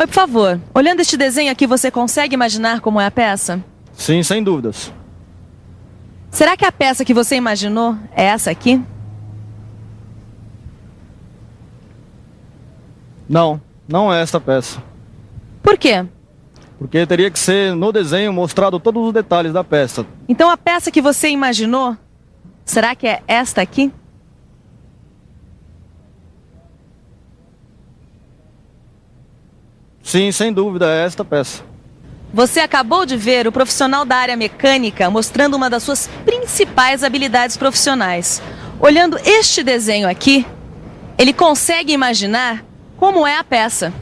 Oi, por favor, olhando este desenho aqui, você consegue imaginar como é a peça? Sim, sem dúvidas. Será que a peça que você imaginou é essa aqui? Não, não é esta peça. Por quê? Porque teria que ser no desenho mostrado todos os detalhes da peça. Então a peça que você imaginou, será que é esta aqui? Sim, sem dúvida, é esta peça. Você acabou de ver o profissional da área mecânica mostrando uma das suas principais habilidades profissionais. Olhando este desenho aqui, ele consegue imaginar como é a peça.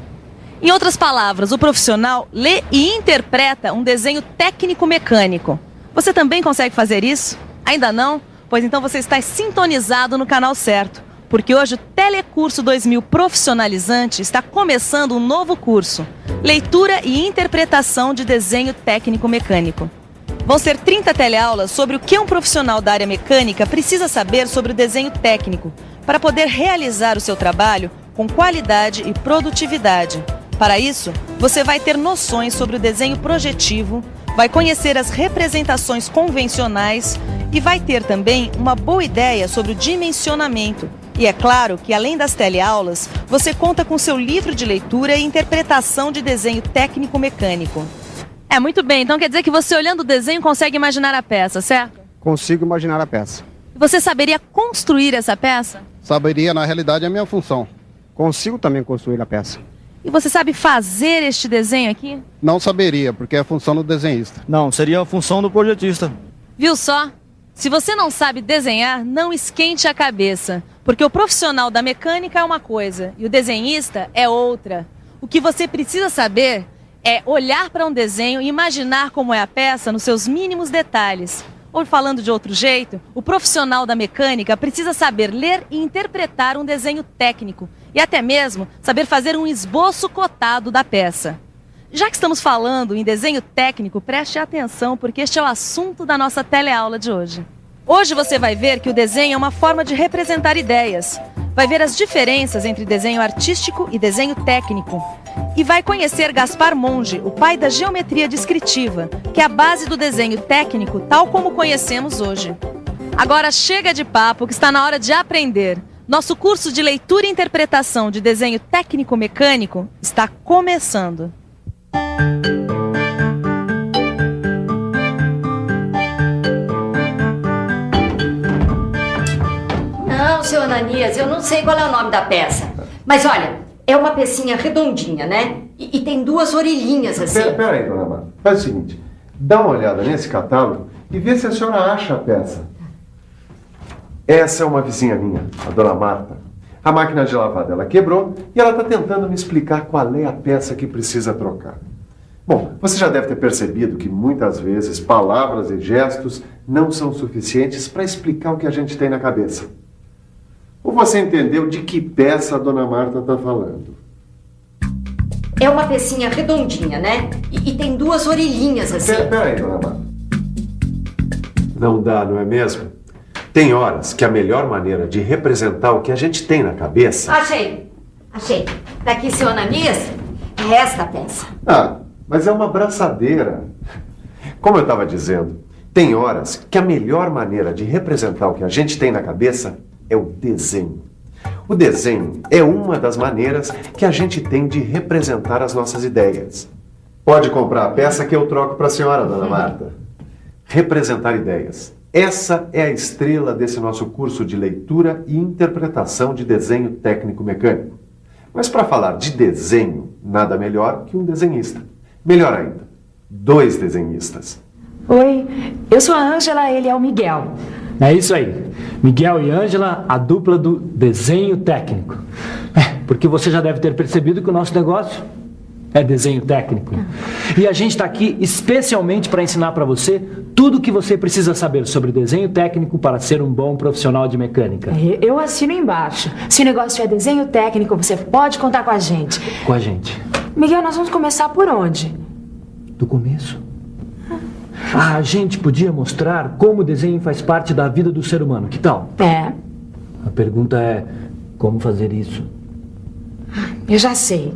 Em outras palavras, o profissional lê e interpreta um desenho técnico-mecânico. Você também consegue fazer isso? Ainda não? Pois então você está sintonizado no canal certo. Porque hoje o Telecurso 2000 Profissionalizante está começando um novo curso. Leitura e interpretação de desenho técnico-mecânico. Vão ser 30 teleaulas sobre o que um profissional da área mecânica precisa saber sobre o desenho técnico para poder realizar o seu trabalho com qualidade e produtividade. Para isso, você vai ter noções sobre o desenho projetivo, vai conhecer as representações convencionais e vai ter também uma boa ideia sobre o dimensionamento. E é claro que, além das teleaulas, você conta com seu livro de leitura e interpretação de desenho técnico-mecânico. É, muito bem. Então quer dizer que você, olhando o desenho, consegue imaginar a peça, certo? Consigo imaginar a peça. Você saberia construir essa peça? Saberia, na realidade, é a minha função. Consigo também construir a peça. E você sabe fazer este desenho aqui? Não saberia, porque é a função do desenhista. Não, seria a função do projetista. Viu só? Se você não sabe desenhar, não esquente a cabeça. Porque o profissional da mecânica é uma coisa e o desenhista é outra. O que você precisa saber é olhar para um desenho e imaginar como é a peça nos seus mínimos detalhes. Ou falando de outro jeito, o profissional da mecânica precisa saber ler e interpretar um desenho técnico e até mesmo saber fazer um esboço cotado da peça. Já que estamos falando em desenho técnico, preste atenção porque este é o assunto da nossa teleaula de hoje. Hoje você vai ver que o desenho é uma forma de representar ideias. Vai ver as diferenças entre desenho artístico e desenho técnico. E vai conhecer Gaspar Monge, o pai da geometria descritiva, que é a base do desenho técnico tal como conhecemos hoje. Agora chega de papo que está na hora de aprender. Nosso curso de leitura e interpretação de desenho técnico-mecânico está começando. Não, seu Ananias, eu não sei qual é o nome da peça. Mas olha, é uma pecinha redondinha, né? E tem duas orelhinhas assim. Pera aí, dona Marta. Faz o seguinte, dá uma olhada nesse catálogo e vê se a senhora acha a peça. Essa é uma vizinha minha, a dona Marta. A máquina de lavar dela quebrou e ela está tentando me explicar qual é a peça que precisa trocar. Bom, você já deve ter percebido que muitas vezes palavras e gestos não são suficientes para explicar o que a gente tem na cabeça. Ou você entendeu de que peça a dona Marta está falando? É uma pecinha redondinha, né? E tem duas orelhinhas assim. Pera aí, dona Marta. Não dá, não é mesmo? Tem horas que a melhor maneira de representar o que a gente tem na cabeça... Achei. Daqui, seu Ananias, é esta a peça. Ah, mas é uma braçadeira. Como eu estava dizendo, tem horas que a melhor maneira de representar o que a gente tem na cabeça é o desenho. O desenho é uma das maneiras que a gente tem de representar as nossas ideias. Pode comprar a peça que eu troco para a senhora, dona Marta. Representar ideias. Essa é a estrela desse nosso curso de leitura e interpretação de desenho técnico-mecânico. Mas para falar de desenho, nada melhor que um desenhista. Melhor ainda, 2 desenhistas. Oi, eu sou a Ângela, ele é o Miguel. É isso aí. Miguel e Ângela, a dupla do desenho técnico. Porque você já deve ter percebido que o nosso negócio é desenho técnico. E a gente está aqui especialmente para ensinar para você tudo o que você precisa saber sobre desenho técnico para ser um bom profissional de mecânica. Eu assino embaixo. Se o negócio é desenho técnico, você pode contar com a gente. Com a gente. Miguel, nós vamos começar por onde? Do começo. A gente podia mostrar como o desenho faz parte da vida do ser humano. Que tal? É. A pergunta é, como fazer isso? Eu já sei.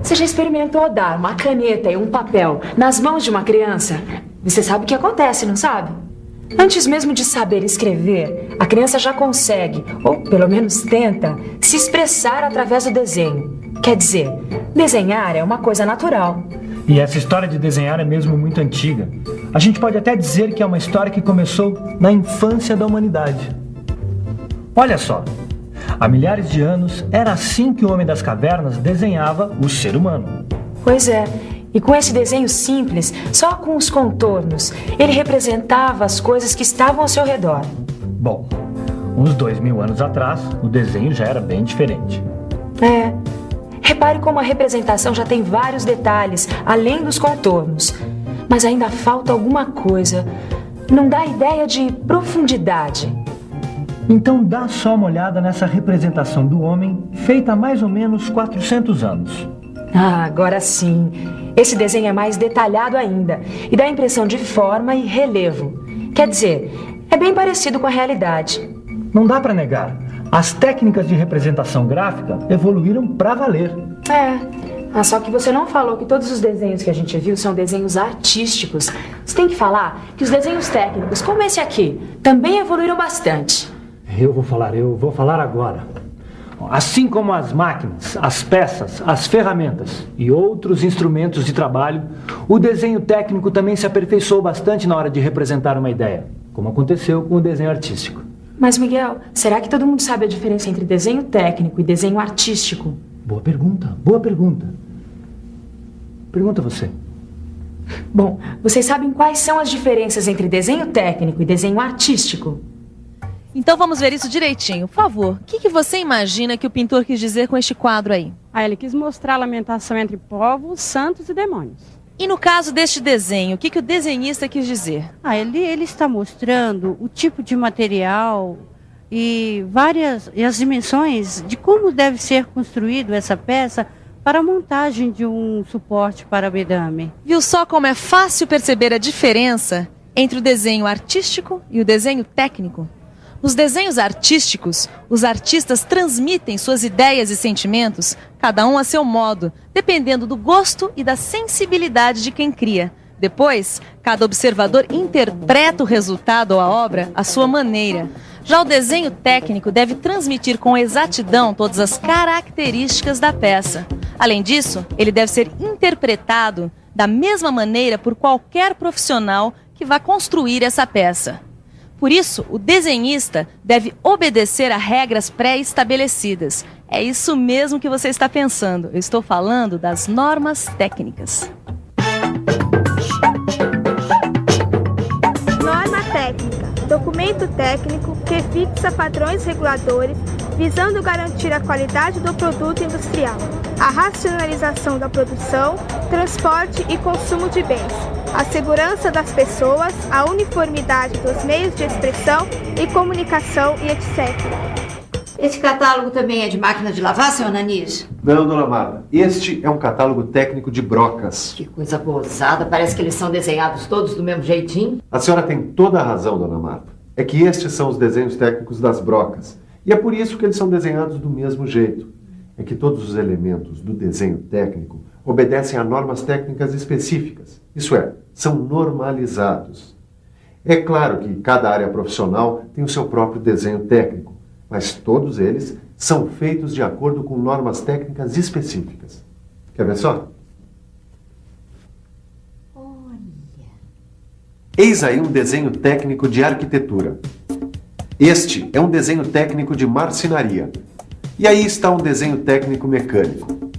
Você já experimentou dar uma caneta e um papel nas mãos de uma criança? Você sabe o que acontece, não sabe? Antes mesmo de saber escrever, a criança já consegue, ou pelo menos tenta, se expressar através do desenho. Quer dizer, desenhar é uma coisa natural. E essa história de desenhar é mesmo muito antiga. A gente pode até dizer que é uma história que começou na infância da humanidade. Olha só, há milhares de anos era assim que o homem das cavernas desenhava o ser humano. Pois é, e com esse desenho simples, só com os contornos, ele representava as coisas que estavam ao seu redor. Bom, uns 2000 anos atrás, o desenho já era bem diferente. Repare como a representação já tem vários detalhes, além dos contornos. Mas ainda falta alguma coisa. Não dá ideia de profundidade. Então dá só uma olhada nessa representação do homem, feita há mais ou menos 400 anos. Ah, agora sim. Esse desenho é mais detalhado ainda e dá a impressão de forma e relevo. Quer dizer, é bem parecido com a realidade. Não dá para negar. As técnicas de representação gráfica evoluíram para valer. Só que você não falou que todos os desenhos que a gente viu são desenhos artísticos. Você tem que falar que os desenhos técnicos, como esse aqui, também evoluíram bastante. Eu vou falar agora. Assim como as máquinas, as peças, as ferramentas e outros instrumentos de trabalho, o desenho técnico também se aperfeiçoou bastante na hora de representar uma ideia, como aconteceu com o desenho artístico. Mas, Miguel, será que todo mundo sabe a diferença entre desenho técnico e desenho artístico? Boa pergunta. Pergunta você. Bom, vocês sabem quais são as diferenças entre desenho técnico e desenho artístico? Então vamos ver isso direitinho. Por favor, o que você imagina que o pintor quis dizer com este quadro aí? Ele quis mostrar a lamentação entre povos, santos e demônios. E no caso deste desenho, o que o desenhista quis dizer? Ele está mostrando o tipo de material e as dimensões de como deve ser construído essa peça para a montagem de um suporte para bedame. Viu só como é fácil perceber a diferença entre o desenho artístico e o desenho técnico? Nos desenhos artísticos, os artistas transmitem suas ideias e sentimentos, cada um a seu modo, dependendo do gosto e da sensibilidade de quem cria. Depois, cada observador interpreta o resultado ou a obra à sua maneira. Já o desenho técnico deve transmitir com exatidão todas as características da peça. Além disso, ele deve ser interpretado da mesma maneira por qualquer profissional que vá construir essa peça. Por isso, o desenhista deve obedecer a regras pré-estabelecidas. É isso mesmo que você está pensando. Eu estou falando das normas técnicas. Norma técnica. Documento técnico que fixa padrões reguladores visando garantir a qualidade do produto industrial, a racionalização da produção, transporte e consumo de bens, a segurança das pessoas, a uniformidade dos meios de expressão e comunicação e etc. Esse catálogo também é de máquina de lavar, seu Ananis? Não, dona Marta. Este é um catálogo técnico de brocas. Que coisa gozada, parece que eles são desenhados todos do mesmo jeitinho. A senhora tem toda a razão, dona Marta. É que estes são os desenhos técnicos das brocas. E é por isso que eles são desenhados do mesmo jeito. É que todos os elementos do desenho técnico obedecem a normas técnicas específicas. Isso é, são normalizados. É claro que cada área profissional tem o seu próprio desenho técnico, mas todos eles são feitos de acordo com normas técnicas específicas. Quer ver só? Eis aí um desenho técnico de arquitetura. Este é um desenho técnico de marcenaria. E aí está um desenho técnico mecânico.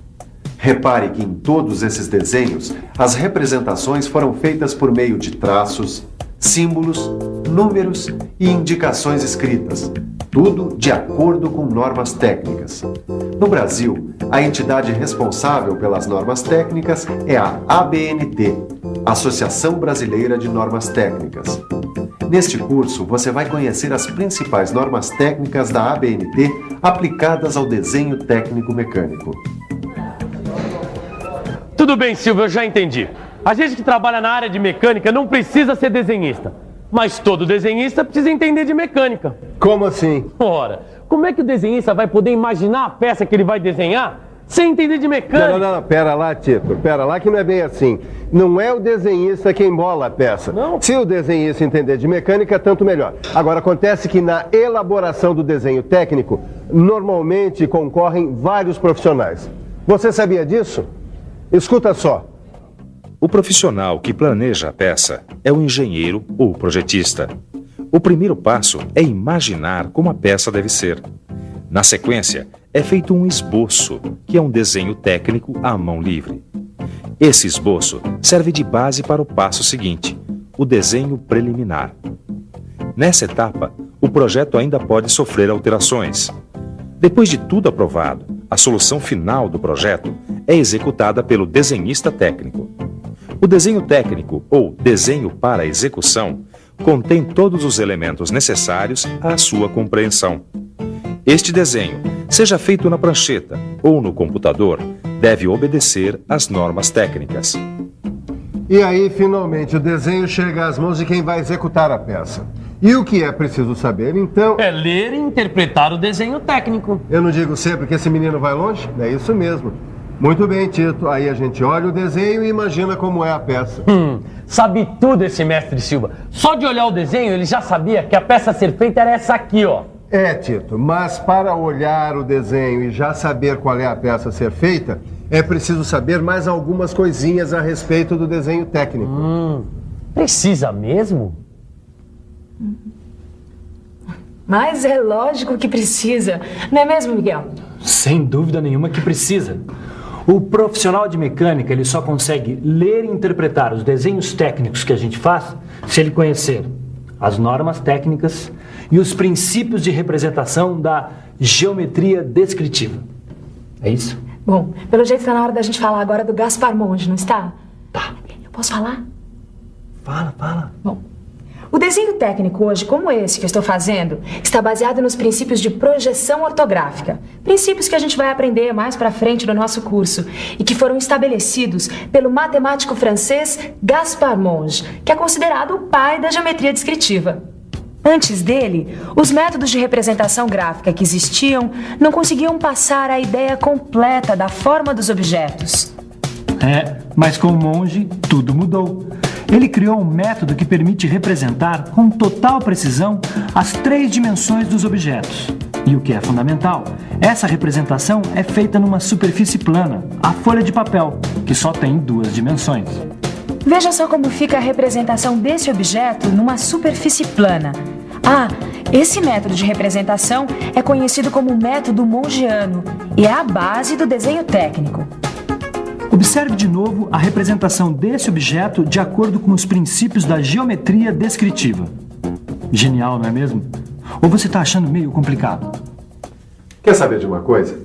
Repare que em todos esses desenhos, as representações foram feitas por meio de traços, símbolos, números e indicações escritas, tudo de acordo com normas técnicas. No Brasil, a entidade responsável pelas normas técnicas é a ABNT, Associação Brasileira de Normas Técnicas. Neste curso, você vai conhecer as principais normas técnicas da ABNT aplicadas ao desenho técnico mecânico. Tudo bem, Silvio, eu já entendi. A gente que trabalha na área de mecânica não precisa ser desenhista. Mas todo desenhista precisa entender de mecânica. Como assim? Ora, como é que o desenhista vai poder imaginar a peça que ele vai desenhar sem entender de mecânica. Não, pera lá, Tito, pera lá que não é bem assim. Não é o desenhista quem bola a peça. Não. Se o desenhista entender de mecânica, tanto melhor. Agora, acontece que na elaboração do desenho técnico, normalmente concorrem vários profissionais. Você sabia disso? Escuta só. O profissional que planeja a peça é o engenheiro ou projetista. O primeiro passo é imaginar como a peça deve ser. Na sequência, é feito um esboço, que é um desenho técnico à mão livre. Esse esboço serve de base para o passo seguinte, o desenho preliminar. Nessa etapa, o projeto ainda pode sofrer alterações. Depois de tudo aprovado, a solução final do projeto é executada pelo desenhista técnico. O desenho técnico, ou desenho para execução, contém todos os elementos necessários à sua compreensão. Este desenho, seja feito na prancheta ou no computador, deve obedecer às normas técnicas. E aí, finalmente, o desenho chega às mãos de quem vai executar a peça. E o que é preciso saber, então... É ler e interpretar o desenho técnico. Eu não digo sempre que esse menino vai longe? É isso mesmo. Muito bem, Tito. Aí a gente olha o desenho e imagina como é a peça. Sabe tudo esse mestre Silva. Só de olhar o desenho, ele já sabia que a peça a ser feita era essa aqui, ó. É, Tito, mas para olhar o desenho e já saber qual é a peça a ser feita, é preciso saber mais algumas coisinhas a respeito do desenho técnico. Precisa mesmo? Mas é lógico que precisa. Não é mesmo, Miguel? Sem dúvida nenhuma que precisa. O profissional de mecânica, ele só consegue ler e interpretar os desenhos técnicos que a gente faz se ele conhecer as normas técnicas e os princípios de representação da geometria descritiva. É isso? Bom, pelo jeito está na hora da gente falar agora do Gaspar Monge, não está? Tá. Eu posso falar? Fala. Bom, o desenho técnico hoje, como esse que eu estou fazendo, está baseado nos princípios de projeção ortográfica. Princípios que a gente vai aprender mais pra frente no nosso curso e que foram estabelecidos pelo matemático francês Gaspar Monge, que é considerado o pai da geometria descritiva. Antes dele, os métodos de representação gráfica que existiam não conseguiam passar a ideia completa da forma dos objetos. Mas com o Monge, tudo mudou. Ele criou um método que permite representar com total precisão as 3 dimensões dos objetos. E o que é fundamental, essa representação é feita numa superfície plana, a folha de papel, que só tem 2 dimensões. Veja só como fica a representação desse objeto numa superfície plana. Esse método de representação é conhecido como método mongiano e é a base do desenho técnico. Observe de novo a representação desse objeto de acordo com os princípios da geometria descritiva. Genial, não é mesmo? Ou você está achando meio complicado? Quer saber de uma coisa?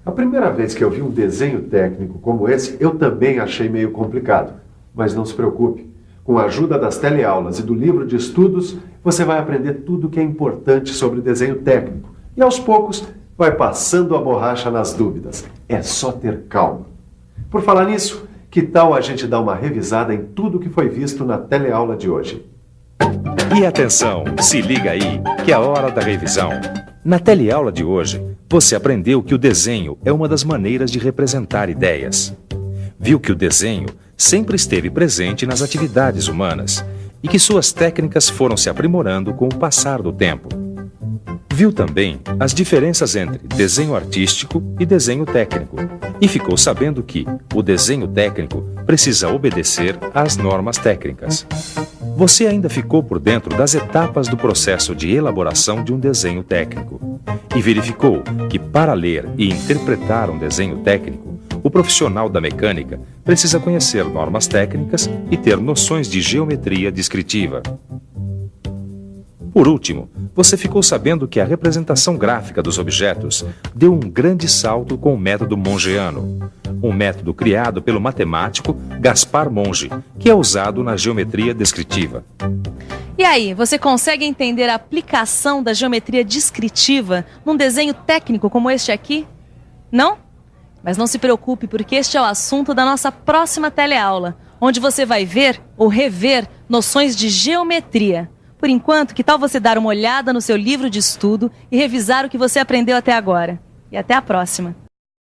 A primeira vez que eu vi um desenho técnico como esse, eu também achei meio complicado. Mas não se preocupe. Com a ajuda das teleaulas e do livro de estudos, você vai aprender tudo o que é importante sobre desenho técnico. E aos poucos, vai passando a borracha nas dúvidas. É só ter calma. Por falar nisso, que tal a gente dar uma revisada em tudo que foi visto na teleaula de hoje? E atenção, se liga aí, que é a hora da revisão. Na teleaula de hoje, você aprendeu que o desenho é uma das maneiras de representar ideias. Viu que o desenho sempre esteve presente nas atividades humanas e que suas técnicas foram se aprimorando com o passar do tempo. Viu também as diferenças entre desenho artístico e desenho técnico e ficou sabendo que o desenho técnico precisa obedecer às normas técnicas. Você ainda ficou por dentro das etapas do processo de elaboração de um desenho técnico e verificou que para ler e interpretar um desenho técnico, o profissional da mecânica precisa conhecer normas técnicas e ter noções de geometria descritiva. Por último, você ficou sabendo que a representação gráfica dos objetos deu um grande salto com o método mongiano, um método criado pelo matemático Gaspar Monge, que é usado na geometria descritiva. E aí, você consegue entender a aplicação da geometria descritiva num desenho técnico como este aqui? Não? Mas não se preocupe, porque este é o assunto da nossa próxima teleaula, onde você vai ver ou rever noções de geometria. Por enquanto, que tal você dar uma olhada no seu livro de estudo e revisar o que você aprendeu até agora? E até a próxima!